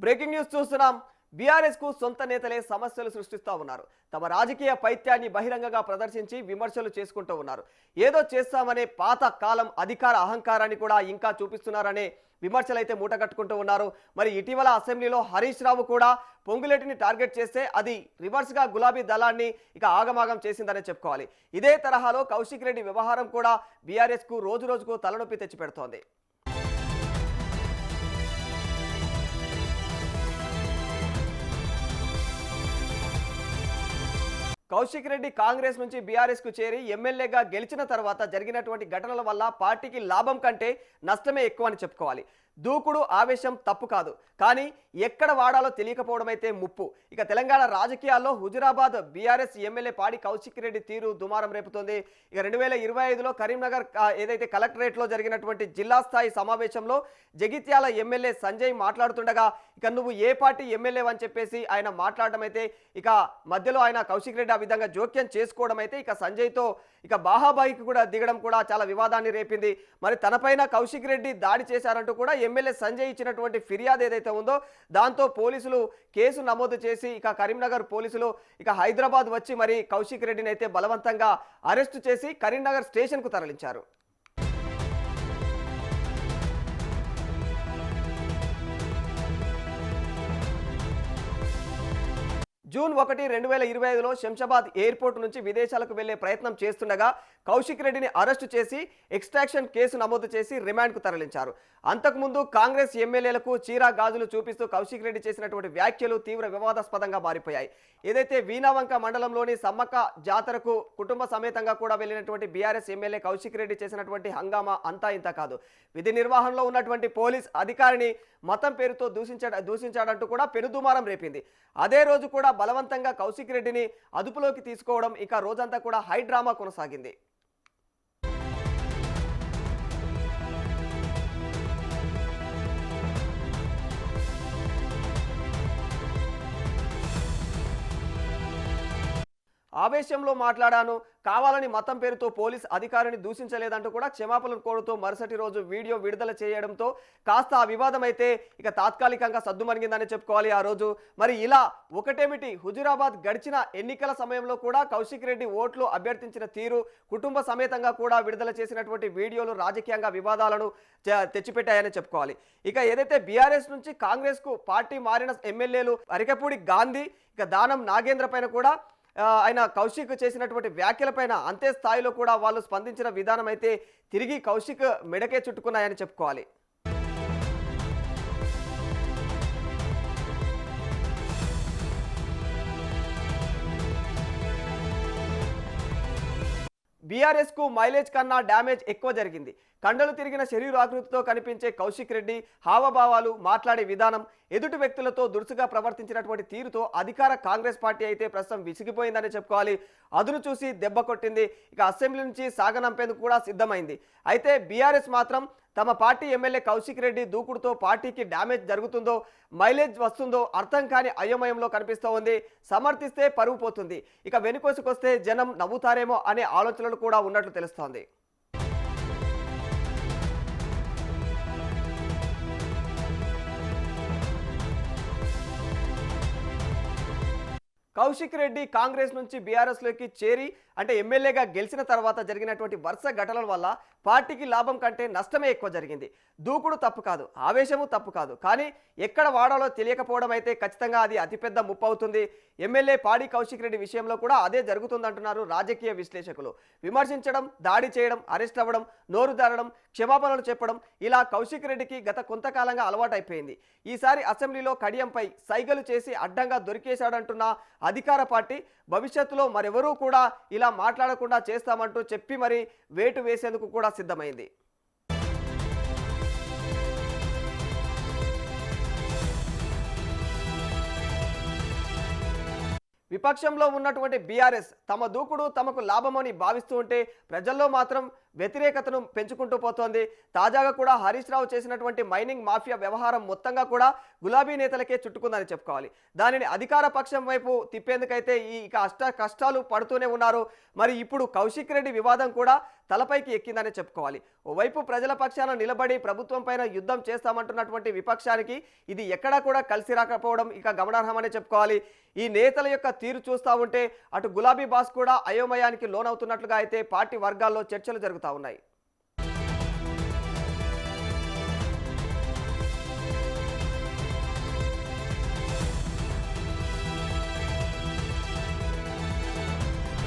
Breaking news చూస్తున్నాం. BRS కు సొంత నేతలే సమస్యలు సృష్టిస్తూ ఉన్నారు. తమ రాజకీయ పైత్యాన్ని బహిరంగంగా ప్రదర్శించి విమర్శలు చేసుకుంటూ ఉన్నారు. ఏదో చేస్తామనే పాత కాలం అధికార అహంకారాన్ని కూడా ఇంకా చూపిస్తున్నారనే విమర్శలు అయితే మూటగట్టుకుంటూ ఉన్నారు. మరి ఇటీవల అసెంబ్లీలో హరీష్ రావు కూడా పొంగులేటిని టార్గెట్ చేస్తే అది రివర్స్గా గులాబీ దళాన్ని ఇక ఆగమాగం చేసిందనే చెప్పుకోవాలి. ఇదే తరహాలో కౌశిక్ రెడ్డి వ్యవహారం కూడా బీఆర్ఎస్ కు రోజు రోజుకు తలనొప్పి తెచ్చిపెడుతోంది. కౌశిక్ రెడ్డి కాంగ్రెస్ నుంచి బీఆర్ఎస్ కు చేరి ఎమ్మెల్యేగా గెలిచిన తర్వాత జరిగినటువంటి ఘటనల వల్ల పార్టీకి లాభం కంటే నష్టమే ఎక్కువ అని చెప్పుకోవాలి. దూకుడు ఆవేశం తప్పు కాదు, కానీ ఎక్కడ వాడాలో తెలియకపోవడం అయితే ముప్పు. ఇక తెలంగాణ రాజకీయాల్లో హుజురాబాద్ బీఆర్ఎస్ ఎమ్మెల్యే పాడి కౌశిక్ రెడ్డి తీరు దుమారం రేపుతోంది. ఇక 2025లో కరీంనగర్ ఏదైతే కలెక్టరేట్లో జరిగినటువంటి జిల్లా స్థాయి సమావేశంలో జగిత్యాల ఎమ్మెల్యే సంజయ్ మాట్లాడుతుండగా ఇక నువ్వు ఏ పార్టీ ఎమ్మెల్యే అని చెప్పేసి ఆయన మాట్లాడడం అయితే ఇక మధ్యలో ఆయన కౌశిక్ రెడ్డి ఆ విధంగా జోక్యం చేసుకోవడం అయితే ఇక సంజయ్తో ఇక బాహాబాయికి కూడా దిగడం కూడా చాలా వివాదాన్ని రేపింది. మరి తనపైన కౌశిక్ రెడ్డి దాడి చేశారంటూ కూడా ఎమ్మెల్యే సంజయ్ ఇచ్చినటువంటి ఫిర్యాదు ఏదైతే ఉందో దాంతో పోలీసులు కేసు నమోదు చేసి ఇక కరీంనగర్ పోలీసులు ఇక హైదరాబాద్ వచ్చి మరి కౌశిక్ రెడ్డిని అయితే బలవంతంగా అరెస్టు చేసి కరీంనగర్ స్టేషన్కు తరలించారు. జూన్ 1, 2025లో శంషాబాద్ ఎయిర్పోర్ట్ నుంచి విదేశాలకు వెళ్లే ప్రయత్నం చేస్తుండగా కౌశిక్ రెడ్డిని అరెస్టు చేసి ఎక్స్ట్రాక్షన్ కేసు నమోదు చేసి రిమాండ్కు తరలించారు. అంతకుముందు కాంగ్రెస్ ఎమ్మెల్యేలకు చీరా గాజులు చూపిస్తూ కౌశిక్ రెడ్డి చేసినటువంటి వ్యాఖ్యలు తీవ్ర వివాదాస్పదంగా మారిపోయాయి. ఏదైతే వీణావంక మండలంలోని సమ్మక్క జాతరకు కుటుంబ సమేతంగా కూడా వెళ్ళినటువంటి బీఆర్ఎస్ ఎమ్మెల్యే కౌశిక్ రెడ్డి చేసినటువంటి హంగామా అంతా ఇంత కాదు. విధి నిర్వహణలో ఉన్నటువంటి పోలీస్ అధికారిని మతం పేరుతో దూషించాడంటూ కూడా పెనుదుమారం రేపింది. అదే రోజు కూడా బలవంతంగా కౌశిక్ రెడ్డిని అదుపులోకి తీసుకోవడం ఇక రోజంతా కూడా హై డ్రామా కొనసాగింది. ఆవేశంలో మాట్లాడాను, కావాలని మతం పేరుతో పోలీస్ అధికారిని దూషించలేదంటూ కూడా క్షమాపణలు కోరుతూ మరుసటి రోజు వీడియో విడుదల చేయడంతో కాస్త ఆ వివాదం అయితే ఇక తాత్కాలికంగా సద్దుమణిగిందని చెప్పుకోవాలి. ఆ రోజు మరి ఇలా ఒకటేమిటి, హుజురాబాద్ గడిచిన ఎన్నికల సమయంలో కూడా కౌశిక్ రెడ్డి ఓట్లు అభ్యర్థించిన తీరు, కుటుంబ సమేతంగా కూడా విడుదల చేసినటువంటి వీడియోలు రాజకీయంగా వివాదాలను తెచ్చిపెట్టాయని చెప్పుకోవాలి. ఇక ఏదైతే బీఆర్ఎస్ నుంచి కాంగ్రెస్ కు పార్టీ మారిన ఎమ్మెల్యేలు అరికపూడి గాంధీ ఇక దానం నాగేంద్ర పైన కూడా ఆయన కౌశిక్ చేసినటువంటి వ్యాఖ్యలపైన అంతే స్థాయిలో కూడా వాళ్ళు స్పందించిన విధానం అయితే తిరిగి కౌశిక్ మెడకే చుట్టుకున్నాయని చెప్పుకోవాలి. బీఆర్ఎస్ కు మైలేజ్ కన్నా డ్యామేజ్ ఎక్కువ జరిగింది. కండలు తిరిగిన శరీరాకృతితో కనిపించే కౌశిక్ రెడ్డి హావభావాలు, మాట్లాడే విధానం, ఎదుటి వ్యక్తులతో దురుసుగా ప్రవర్తించినటువంటి తీరుతో అధికార కాంగ్రెస్ పార్టీ అయితే ప్రస్తుతం విసిగిపోయిందని చెప్పుకోవాలి. అదును చూసి దెబ్బ కొట్టింది. ఇక అసెంబ్లీ నుంచి సాగనంపేందుకు కూడా సిద్ధమైంది. అయితే బీఆర్ఎస్ మాత్రం తమ పార్టీ ఎమ్మెల్యే కౌశిక్ రెడ్డి దూకుడుతో పార్టీకి డ్యామేజ్ జరుగుతుందో, మైలేజ్ వస్తుందో అర్థం కాని అయోమయంలో కనిపిస్తూ ఉంది. సమర్థిస్తే పరువు పోతుంది, ఇక వెనుకోసుకొస్తే జనం నవ్వుతారేమో అనే ఆలోచనలు కూడా ఉన్నట్లు తెలుస్తోంది. కౌశిక్ రెడ్డి కాంగ్రెస్ నుంచి బీఆర్ఎస్లోకి చేరి అంటే ఎమ్మెల్యేగా గెలిచిన తర్వాత జరిగినటువంటి వరుస ఘటనల వల్ల పార్టీకి లాభం కంటే నష్టమే ఎక్కువ జరిగింది. దూకుడు తప్పు కాదు, ఆవేశము తప్పు కాదు, కానీ ఎక్కడ వాడాలో తెలియకపోవడం అయితే ఖచ్చితంగా అది అతిపెద్ద ముప్పు అవుతుంది. ఎమ్మెల్యే పాడి కౌశిక్ రెడ్డి విషయంలో కూడా అదే జరుగుతుందంటున్నారు రాజకీయ విశ్లేషకులు. విమర్శించడం, దాడి చేయడం, అరెస్ట్ అవ్వడం, నోరు జారడం, క్షమాపణలు చెప్పడం ఇలా కౌశిక్ రెడ్డికి గత కొంతకాలంగా అలవాటైపోయింది. ఈసారి అసెంబ్లీలో కడియంపై సైగలు చేసి అడ్డంగా దొరికేశాడంటున్న అధికార పార్టీ భవిష్యత్తులో మరెవరూ కూడా ఇలా మాట్లాడకుండా చేస్తామంటూ చెప్పి మరి వేటు వేసేందుకు కూడా సిద్ధమైంది. విపక్షంలో ఉన్నటువంటి బీఆర్ఎస్ తమ దూకుడు తమకు లాభమని భావిస్తూ ఉంటే ప్రజల్లో మాత్రం వ్యతిరేకతను పెంచుకుంటూ పోతోంది. తాజాగా కూడా హరీష్ రావు చేసినటువంటి మైనింగ్ మాఫియా వ్యవహారం మొత్తంగా కూడా గులాబీ నేతలకే చుట్టుకుందని చెప్పుకోవాలి. దానిని అధికార పక్షం వైపు తిప్పేందుకైతే ఇక కష్టాలు పడుతూనే ఉన్నారు. మరి ఇప్పుడు కౌశిక్ రెడ్డి వివాదం కూడా తలపైకి ఎక్కిందని చెప్పుకోవాలి. ఓవైపు ప్రజల పక్షాన నిలబడి ప్రభుత్వం పైన యుద్ధం చేస్తామంటున్నటువంటి విపక్షానికి ఇది ఎక్కడా కూడా కలిసి రాకపోవడం ఇక గమనార్హమనే చెప్పుకోవాలి. ఈ నేతల యొక్క తీరు చూస్తూ ఉంటే అటు గులాబీ బాస్ కూడా అయోమయానికి లోనవుతున్నట్లుగా అయితే పార్టీ వర్గాల్లో చర్చలు జరుగుతూ ఉన్నాయి.